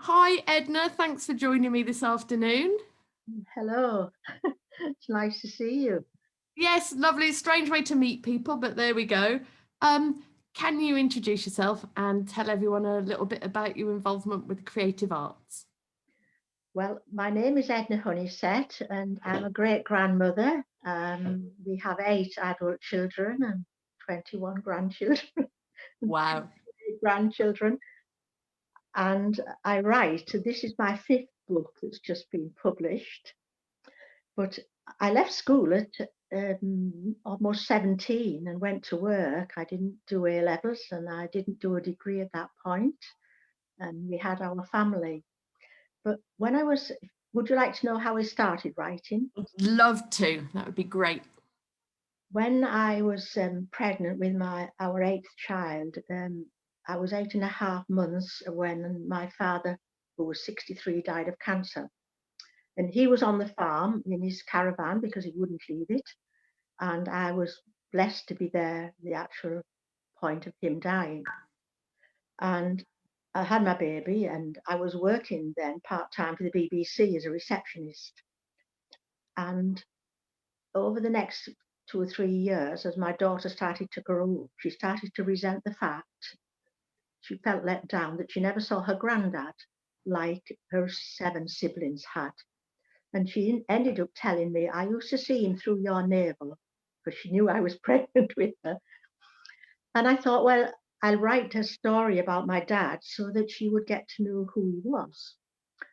Hi, Edna. Thanks for joining me this afternoon. Hello, it's nice to see you. Yes, lovely. Strange way to meet people, but there we go. Um, can you introduce yourself and tell everyone a little bit about your involvement with creative arts? Well, my name is Edna Honeysett, and I'm a great grandmother. We have 8 adult children and 21 grandchildren, Wow. grandchildren, and I write. This is my fifth book that's just been published. But I left school at almost 17 and went to work. I didn't do A levels and I didn't do a degree at that point, and we had our family. But when I was, would you like to know how I started writing? Love to. That would be great. When I was pregnant with our eighth child, I was 8.5 months when my father, who was 63, died of cancer. And he was on the farm in his caravan because he wouldn't leave it. And I was blessed to be there, the actual point of him dying. And I had my baby, and I was working then part time for the BBC as a receptionist. And over the next 2 or 3 years, as my daughter started to grow up, she started to resent the fact she felt let down that she never saw her granddad like her 7 siblings had. And she ended up telling me, I used to see him through your navel, because she knew I was pregnant with her. And I thought, well, I'll write a story about my dad so that she would get to know who he was.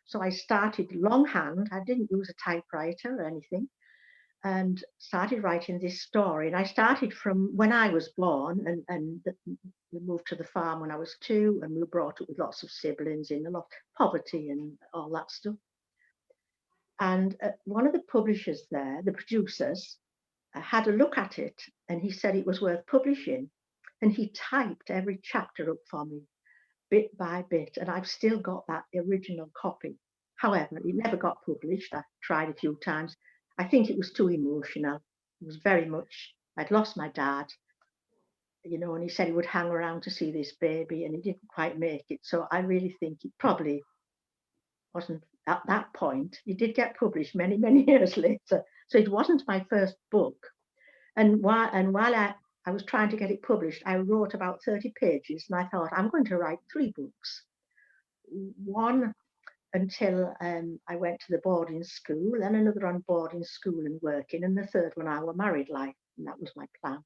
So I started longhand. I didn't use a typewriter or anything, and started writing this story. And I started from when I was born, and we moved to the farm when I was 2, and we were brought up with lots of siblings in a lot of poverty and all that stuff. And one of the publishers there, the producers, had a look at it, and he said it was worth publishing. And he typed every chapter up for me, bit by bit, and I've still got that original copy. However, it never got published. I tried a few times. I think it was too emotional. It was very much, I'd lost my dad, and he said he would hang around to see this baby, and he didn't quite make it. So I really think it probably wasn't at that point. It did get published many, many years later. So it wasn't my first book. And while I was trying to get it published, I wrote about 30 pages, and I thought, I'm going to write 3 books. One until I went to the boarding school, then another on boarding school and working, and the third one our married life, and that was my plan.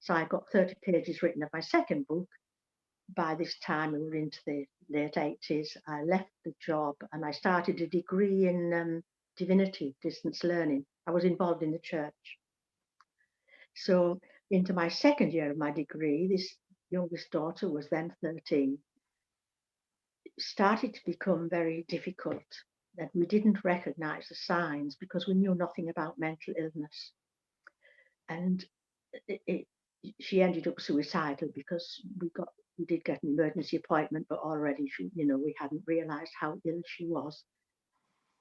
So I got 30 pages written of my second book. By this time, we were into the late 80s. I left the job and I started a degree in divinity, distance learning. I was involved in the church. So into my second year of my degree, this youngest daughter was then 13, started to become very difficult, that we didn't recognize the signs because we knew nothing about mental illness. And it, it, she ended up suicidal because we did get an emergency appointment, but already we hadn't realized how ill she was.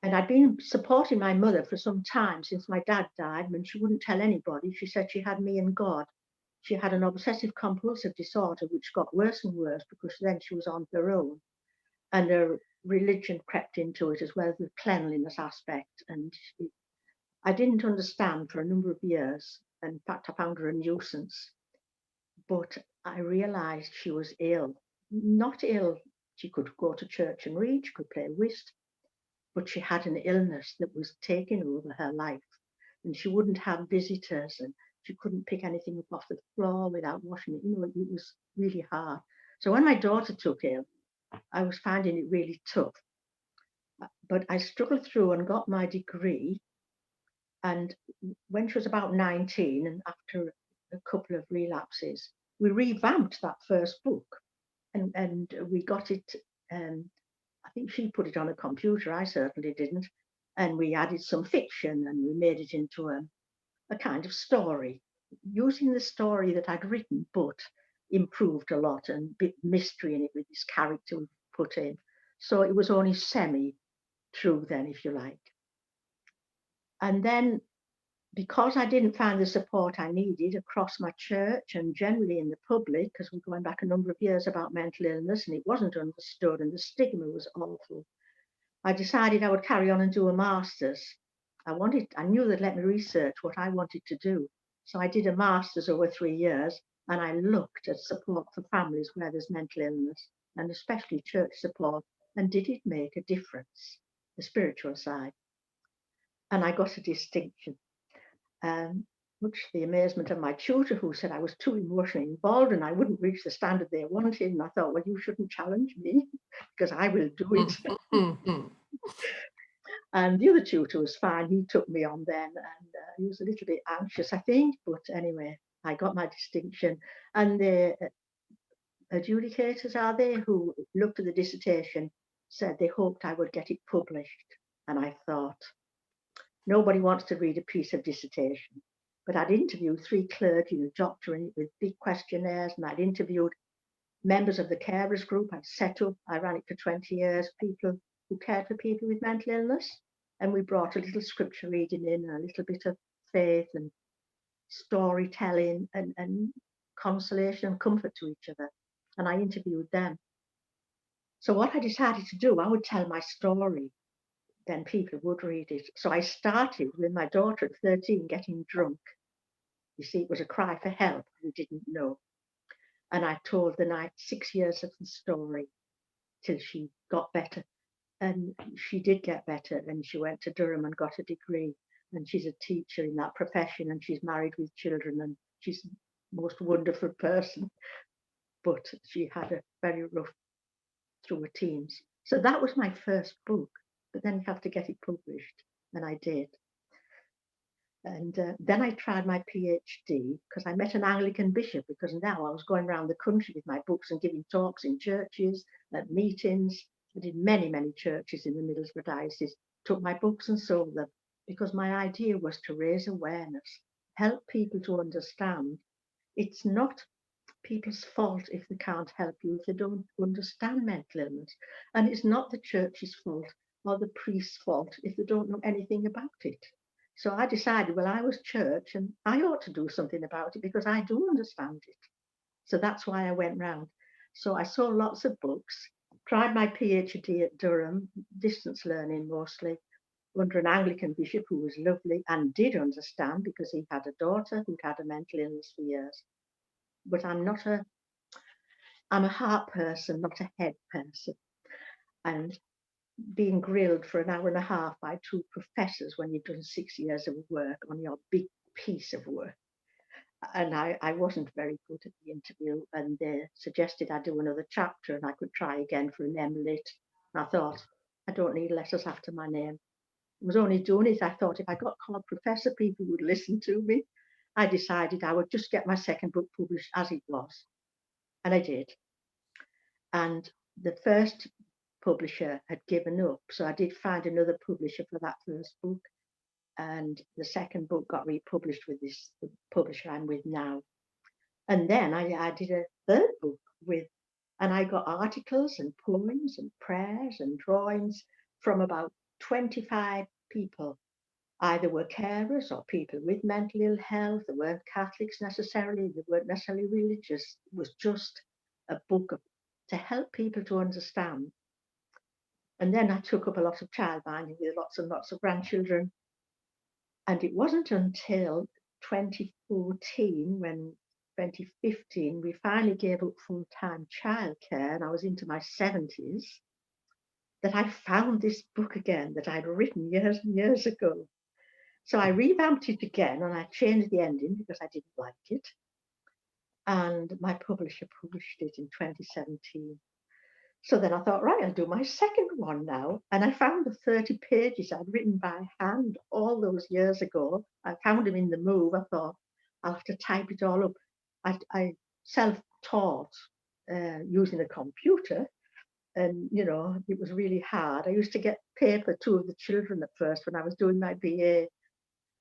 And I'd been supporting my mother for some time since my dad died, and she wouldn't tell anybody. She said she had me and God. She had an obsessive compulsive disorder, which got worse and worse because then she was on her own. And her religion crept into it as well as the cleanliness aspect. And I didn't understand for a number of years. In fact, I found her a nuisance. But I realized she was ill. Not ill. She could go to church and read, she could play whist, but she had an illness that was taking over her life. And she wouldn't have visitors, and she couldn't pick anything up off the floor without washing it. It was really hard. So when my daughter took ill, I was finding it really tough. But I struggled through and got my degree. And when she was about 19, and after a couple of relapses, we revamped that first book, and we got it. Um, I think she put it on a computer. I certainly didn't. And we added some fiction, and we made it into a kind of story, using the story that I'd written, but improved a lot and bit mystery in it with this character we put in. So it was only semi true then, if you like. And then because I didn't find the support I needed across my church and generally in the public, because we're going back a number of years about mental illness and it wasn't understood and the stigma was awful, I decided I would carry on and do a master's. I knew they'd let me research what I wanted to do. So I did a master's over 3 years and I looked at support for families where there's mental illness and especially church support. And did it make a difference? The spiritual side. And I got a distinction. Much to the amazement of my tutor, who said I was too emotionally involved and I wouldn't reach the standard they wanted. And I thought, well, you shouldn't challenge me because I will do it. And the other tutor was fine. He took me on then, and he was a little bit anxious, I think. But anyway, I got my distinction. And the adjudicators, are they, who looked at the dissertation, said they hoped I would get it published. And I thought, nobody wants to read a piece of dissertation. But I'd interviewed 3 clergy and a doctor in it with big questionnaires, and I'd interviewed members of the carers group I'd set up. I ran it for 20 years, people who cared for people with mental illness. And we brought a little scripture reading in and a little bit of faith and storytelling and consolation and comfort to each other. And I interviewed them. So what I decided to do, I would tell my story, then people would read it. So I started with my daughter at 13 getting drunk. You see, it was a cry for help. We didn't know. And I told the night 6 years of the story till she got better. And she did get better, and she went to Durham and got a degree. And she's a teacher in that profession, and she's married with children, and she's the most wonderful person. But she had a very rough through her teens. So that was my first book. But then you have to get it published, and I did. And then I tried my PhD because I met an Anglican bishop, because now I was going around the country with my books and giving talks in churches, at meetings. I did many, many churches in the Middlesbrough Diocese, took my books and sold them, because my idea was to raise awareness, help people to understand. It's not people's fault if they can't help you, if they don't understand mental illness. And it's not the church's fault or the priest's fault if they don't know anything about it. So I decided, well, I was church and I ought to do something about it because I do understand it. So that's why I went round. So I saw lots of books, tried my PhD at Durham, distance learning mostly, under an Anglican bishop who was lovely and did understand, because he had a daughter who'd had a mental illness for years. But I'm a heart person, not a head person. And being grilled for an hour and a half by 2 professors when you've done 6 years of work on your big piece of work. And I wasn't very good at the interview, and they suggested I do another chapter and I could try again for an MLit. And I thought, I don't need letters after my name. I was only doing it, I thought, if I got called professor, people would listen to me. I decided I would just get my second book published as it was. And I did. And the first publisher had given up, so I did find another publisher for that first book, and the second book got republished with this publisher I'm with now. And then I did a third book and I got articles and poems and prayers and drawings from about 25 people. Either were carers or people with mental ill health. They weren't Catholics necessarily, they weren't necessarily religious. It was just a book to help people to understand. And then I took up a lot of childminding with lots and lots of grandchildren. And it wasn't until 2014, when 2015, we finally gave up full-time childcare, and I was into my 70s, that I found this book again that I'd written years and years ago. So I revamped it again and I changed the ending because I didn't like it. And my publisher published it in 2017. So then I thought, right, I'll do my second one now. And I found the 30 pages I'd written by hand all those years ago. I found them in the move. I thought, I'll have to type it all up. I self-taught using a computer. And, you know, it was really hard. I used to get paid for 2 of the children at first when I was doing my BA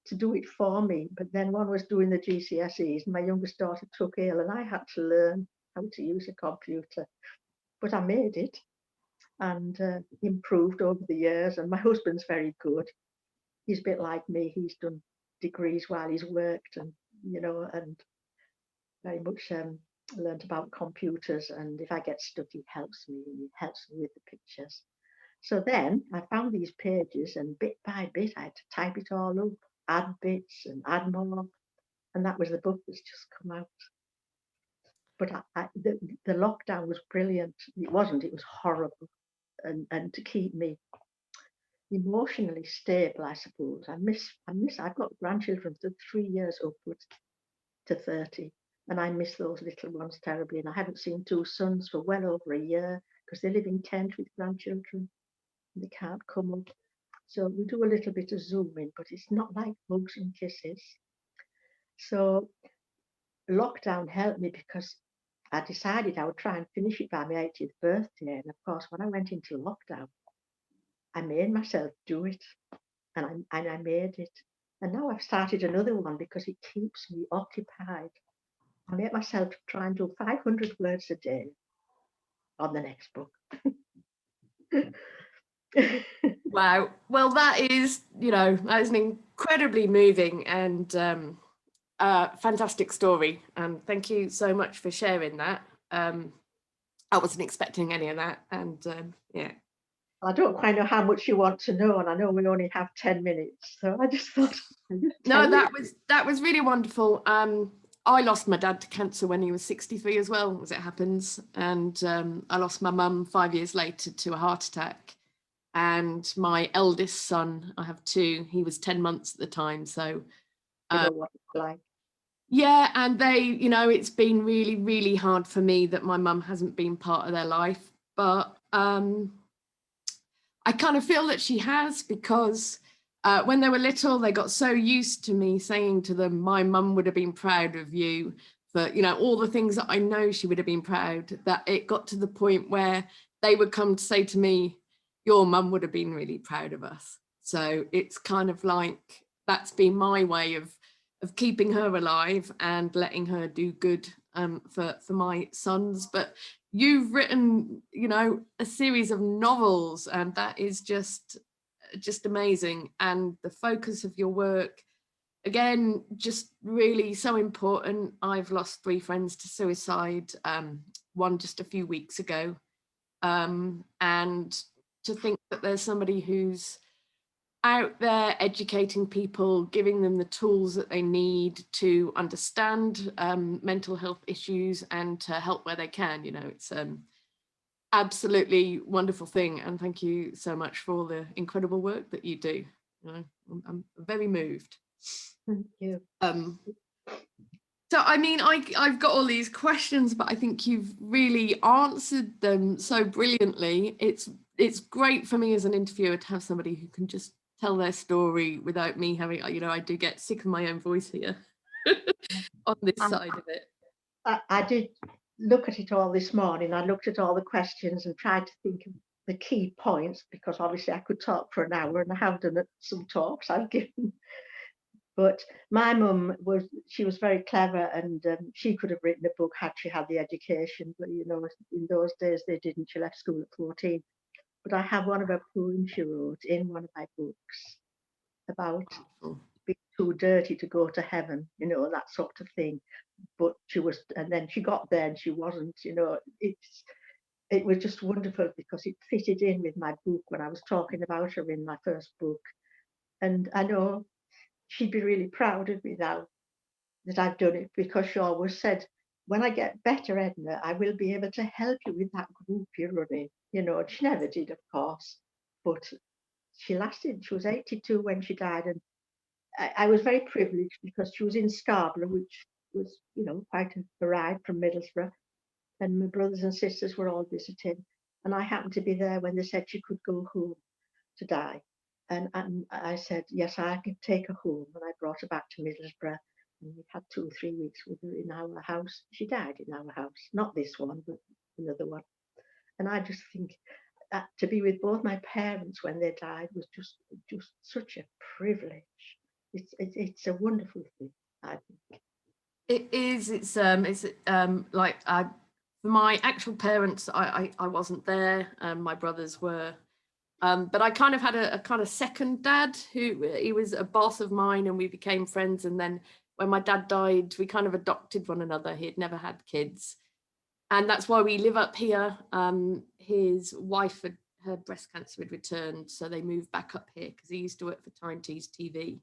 to do it for me. But then one was doing the GCSEs and my youngest daughter took ill and I had to learn how to use a computer. But I made it and improved over the years. And my husband's very good. He's a bit like me. He's done degrees while he's worked, and and very much learned about computers. And if I get stuck, he helps me, and he helps me with the pictures. So then I found these pages, and bit by bit I had to type it all up, add bits and add more, and that was the book that's just come out. But the lockdown was brilliant. It wasn't, it was horrible. And to keep me emotionally stable, I suppose. I've got grandchildren from 3 years upwards to 30, and I miss those little ones terribly. And I haven't seen two sons for well over a year because they live in Kent with grandchildren and they can't come up. So we do a little bit of Zooming, but it's not like hugs and kisses. So lockdown helped me because I decided I would try and finish it by my 80th birthday. And of course, when I went into lockdown, I made myself do it, and I made it. And now I've started another one because it keeps me occupied. I made myself try and do 500 words a day on the next book. Wow. Well, that is, that is an incredibly moving and fantastic story. And thank you so much for sharing that. I wasn't expecting any of that. And yeah. I don't quite know how much you want to know, and I know we only have 10 minutes, so I just thought no, that was really wonderful. I lost my dad to cancer when he was 63 as well, as it happens, and I lost my mum 5 years later to a heart attack. And my eldest son, I have two, he was 10 months at the time, so you know what it's like. Yeah, and it's been really, really hard for me that my mum hasn't been part of their life, but I kind of feel that she has, because when they were little, they got so used to me saying to them, my mum would have been proud of you for, all the things that I know she would have been proud, that it got to the point where they would come to say to me, your mum would have been really proud of us. So it's kind of like, that's been my way of keeping her alive and letting her do good for my sons. But you've written, a series of novels, and that is just amazing. And the focus of your work, again, just really so important. I've lost 3 friends to suicide, one just a few weeks ago. And to think that there's somebody who's out there educating people, giving them the tools that they need to understand mental health issues and to help where they can, it's absolutely wonderful thing. And thank you so much for all the incredible work that you do. I'm very moved. Thank you. So, I mean, I've got all these questions, but I think you've really answered them so brilliantly. It's great for me as an interviewer to have somebody who can just tell their story without me having, I do get sick of my own voice here on this side of it. I did look at it all this morning. I looked at all the questions and tried to think of the key points, because obviously I could talk for an hour, and I have done some talks I've given. But my mum was very clever, and she could have written a book had she had the education. But in those days they didn't. She left school at 14. But I have one of her poems she wrote in one of my books about being too dirty to go to heaven, that sort of thing. But she was, and then she got there and she wasn't. It was just wonderful because it fitted in with my book when I was talking about her in my first book. And I know she'd be really proud of me now that I've done it, because she always said, when I get better, Edna, I will be able to help you with that group you're running. And she never did, of course, but she lasted. She was 82 when she died, and I was very privileged because she was in Scarborough, which was, quite a ride from Middlesbrough, and my brothers and sisters were all visiting, and I happened to be there when they said she could go home to die. And I said, yes, I can take her home. And I brought her back to Middlesbrough, and we had 2 or 3 weeks with her in our house. She died in our house, not this one, but another one. And I just think that to be with both my parents when they died was just such a privilege. It's a wonderful thing, I think. It is. It's like for my actual parents, I wasn't there. My brothers were But I kind of had a kind of second dad he was a boss of mine, and we became friends. And then when my dad died, we kind of adopted one another. He had never had kids, and that's why we live up here. His wife had her breast cancer had returned, so they moved back up here because he used to work for Tyne-Tees TV.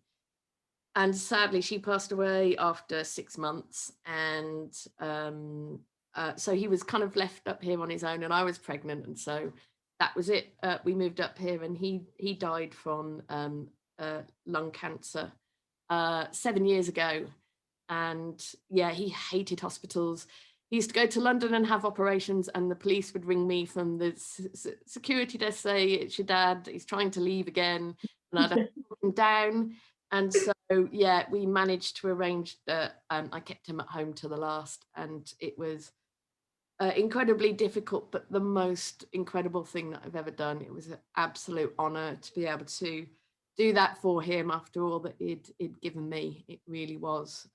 And sadly, she passed away after 6 months, and so he was kind of left up here on his own, and I was pregnant, and so that was it. We moved up here, and he died from lung cancer 7 years ago. And yeah, he hated hospitals. He used to go to London and have operations, and the police would ring me from the security desk, say, "It's your dad, he's trying to leave again," and I'd have to put him down. And so yeah, we managed to arrange that. I kept him at home to the last, and it was incredibly difficult, but the most incredible thing that I've ever done. It was an absolute honor to be able to do that for him after all that he'd given me. It really was.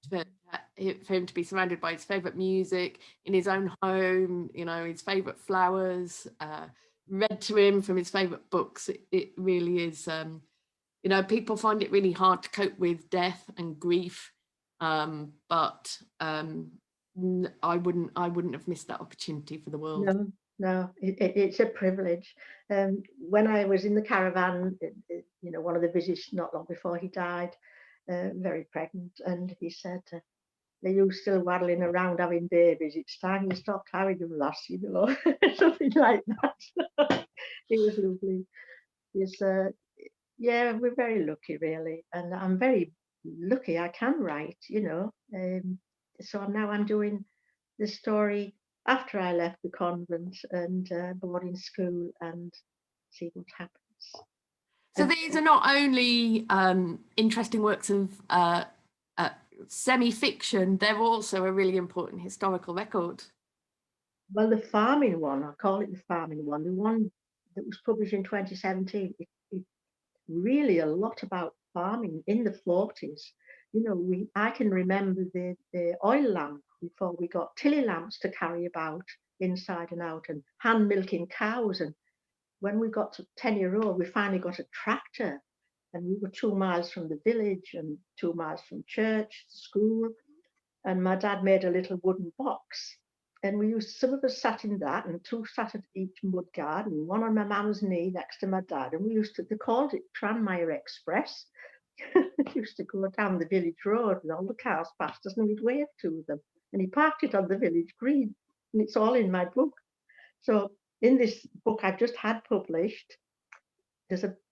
For him to be surrounded by his favorite music in his own home, you know, his favorite flowers, read to him from his favorite books. It really is. You know, people find it really hard to cope with death and grief, but I wouldn't have missed that opportunity for the world. No, no, it's a privilege. When I was in the caravan, you know, one of the visits not long before he died, very pregnant, and he said, "Are you still waddling around having babies? It's time you stopped having them, lass," you know, something like that. It was lovely. It's, yeah, we're very lucky, really, and I'm very lucky I can write, you know. So I'm doing the story after I left the convent and boarding school, and see what happens. So And these are not only interesting works of semi-fiction, they're also a really important historical record. well, the farming one, I call it the farming one, the one that was published in 2017, it really a lot about farming in the 40s. You know, I can remember the oil lamp before we got tilly lamps to carry about inside and out, and hand milking cows. And when we got to 10-year-old, we finally got a tractor, and we were 2 miles from the village and 2 miles from church, school. And my dad made a little wooden box. And some of us sat in that, and two sat at each mud guard, and one on my mum's knee next to my dad. And they called it Tranmere Express. We used to go down the village road and all the cars passed us, and we'd wave to them. And he parked it on the village green, and it's all in my book. So in this book I've just had published,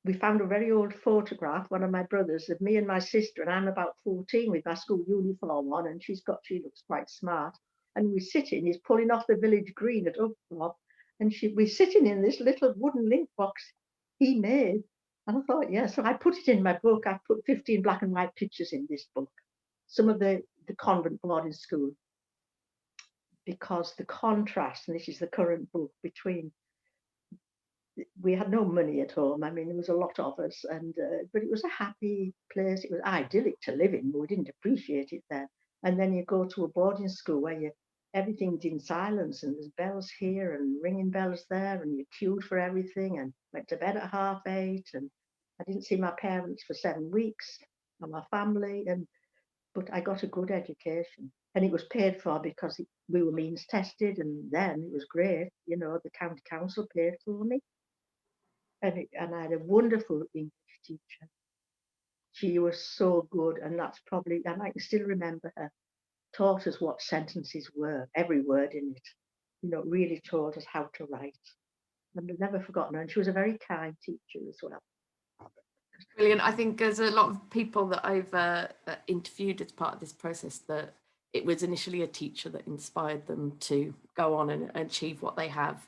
we found a very old photograph, one of my brothers, of me and my sister, and I'm about 14 with my school uniform on, and she looks quite smart. And we're sitting, he's pulling off the village green at Upthorpe, and we're sitting in this little wooden link box he made. And I thought, yeah, so I put it in my book. I put 15 black and white pictures in this book, some of the convent boarding school, because the contrast, and this is the current book, between, we had no money at home. I mean, there was a lot of us, and but it was a happy place. It was idyllic to live in, but we didn't appreciate it then. And then you go to a boarding school where everything's in silence, and there's bells here and ringing bells there, and you queued for everything, and went to bed at 8:30. And I didn't see my parents for 7 weeks, and my family, but I got a good education, and it was paid for because we were means tested, and then it was great. You know, the county council paid for me. And I had a wonderful English teacher. She was so good, and and I can still remember her, taught us what sentences were, every word in it, you know, really taught us how to write. And I've never forgotten her, and she was a very kind teacher as well. Brilliant. I think there's a lot of people that I've interviewed as part of this process that it was initially a teacher that inspired them to go on and achieve what they have.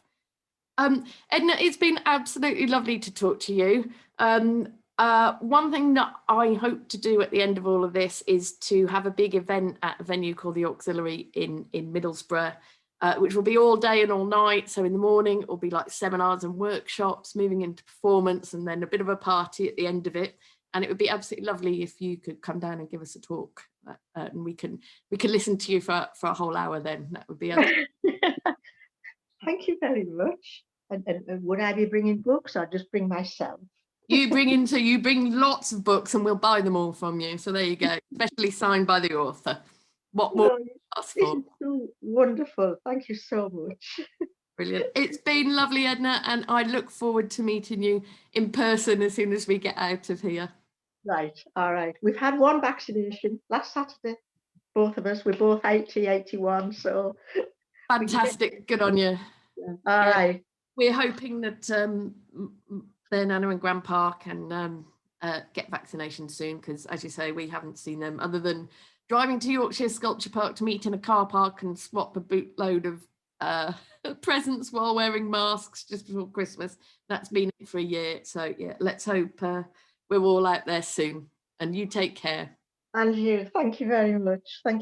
Edna, it's been absolutely lovely to talk to you. One thing that I hope to do at the end of all of this is to have a big event at a venue called the Auxiliary in Middlesbrough, which will be all day and all night. So in the morning, it will be like seminars and workshops, moving into performance, and then a bit of a party at the end of it. And it would be absolutely lovely if you could come down and give us a talk, and we can listen to you for a whole hour. Then that would be. Thank you very much. And would I be bringing books or just bring myself? You bring lots of books and we'll buy them all from you. So there you go, especially signed by the author. What more No, can you ask this for? is so wonderful. Thank you so much. Brilliant. It's been lovely, Edna, and I look forward to meeting you in person as soon as we get out of here. Right, all right. We've had one vaccination last Saturday. Both of us, we're both 80, 81, so Fantastic. Good on you. yeah. All right. We're hoping that their Nana and Grandpa can get vaccinations soon, because as you say, we haven't seen them other than driving to Yorkshire Sculpture Park to meet in a car park and swap a bootload of presents while wearing masks just before Christmas. That's been it for a year. So yeah, let's hope we're all out there soon. And you take care. And you, thank you very much. Thank you.